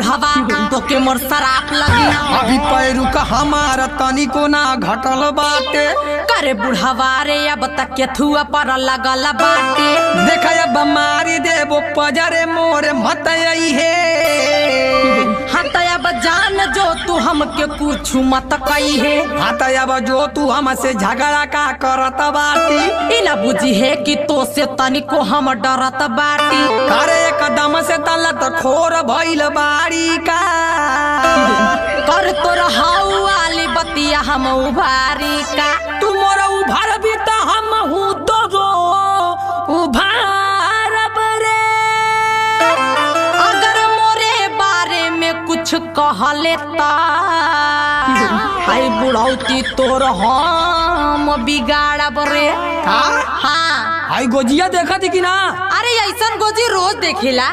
बुढ़ावा तो के मोर शराप लगी। अभी पैरू का हमारा तनिको ना घटल बाटे। करे बुढ़ावा रे अब तक केथुआ पर लगल बाटे। देखा अब मारी देबो पजरे मोरे मत आई है। हाँ तो अब जान जो तू हमके कुछ मत कही है। हाँ तो अब जो तू हमसे झगड़ा का करत बाटी। इना बुझी है कि तो से तनिको हम डरत बाटी। करे एकदम से तलत खोर भइल बाड़ी का। कर तो रहाऊ वाली बतिया हम उभारी का। तू मोरा उभार भी तो हम हूँ तो जो उभारब रे। अगर मोरे बारे में कुछ कहले हाय बुढ़ौती तोर हम बिगाड़ब रे। हाँ हाँ हाय गोजिया देखा थी कि ना? अरे ऐसन गोजी रोज देखेला।